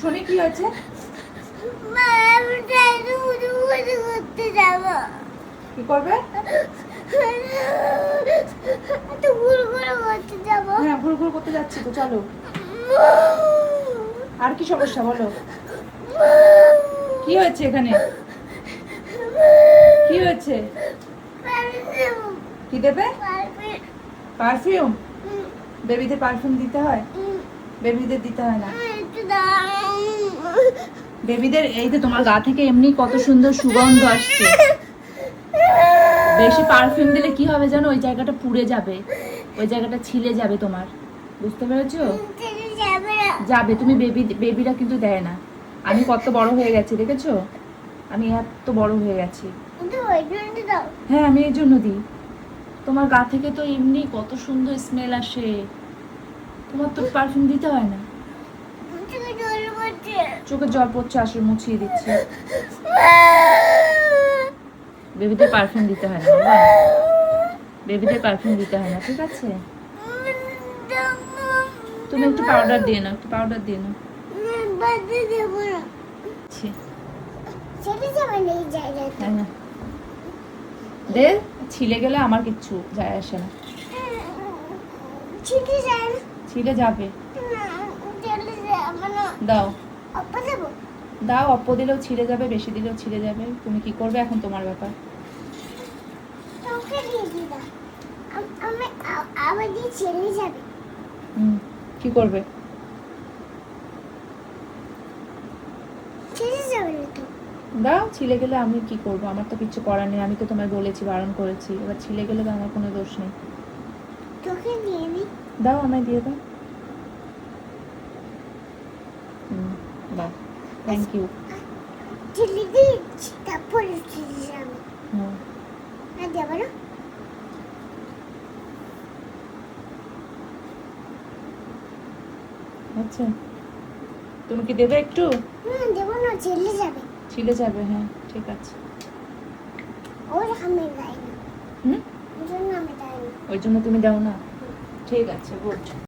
শুনি কি হয়েছে? কি করবে? হ্যাঁ, ঘুর ঘুর করতে যাচ্ছি তো, চলো। আর কি সমস্যা বলো? কি হয়েছে এখানে? কি হয়েছে? কি দেবে? পারফিউম? বেবিদের পারফিউম দিতে হয়? বেবিদের দিতে হয় না। বেবিদের এই যে তোমার গা থেকে এমনি কত সুন্দর সুগন্ধ আসছে। বেশি পারফিউম দিলে কি হবে জানো? ওই জায়গাটা পুড়ে যাবে, ওই জায়গাটা ছিলে যাবে তোমার। বুঝতে পেরেছো? যাবে। তুমি বেবিরা কিন্তু দেয় না। আমি কত বড় হয়ে গেছি দেখেছো? আমি এত বড় হয়ে গেছি। হ্যাঁ, আমি এই জন্য দিই। তোমার গা থেকে তো এমনি কত সুন্দর স্মেল আসে, তোমার তো পারফিউম দিতে হয় না। চোখে জল পড়ছে, আসলে মুছিয়ে দিচ্ছি। বেবিদের পারফিউম দিতে হয় না বাবা, বেবিদের পারফিউম দিতে হয় না, ঠিক আছে? তুমি একটু পাউডার দিয়ে নাও, একটু পাউডার দিয়ে নাও। হ্যাঁ, দে, ছিলে গেলে আমার কিচ্ছু যায় আসে না। ছিলে যাবে। দাও দাও, অল্প দিলেও ছিঁড়ে যাবে, বেশি দিলেও ছিঁড়ে যাবে। তুমি কি করবে এখন, তোমার ব্যাপার। কি করবে? দাও, ছিলে গেলে আমি কি করব? আমার তো কিছু করার নেই, আমি তো তোমায় বলেছি, বারণ করেছি। এবার ছিলে গেলে তো আমার কোনো দোষ নেই। দাও, আমায় দিয়ে দাও। বাহ, থ্যাংক ইউ। আচ্ছা, তুমি কি দেবে একটু? ছিলে যাবে, হ্যাঁ, ঠিক আছে। ওই জন্য তুমি দাও না? ঠিক আছে, গুড।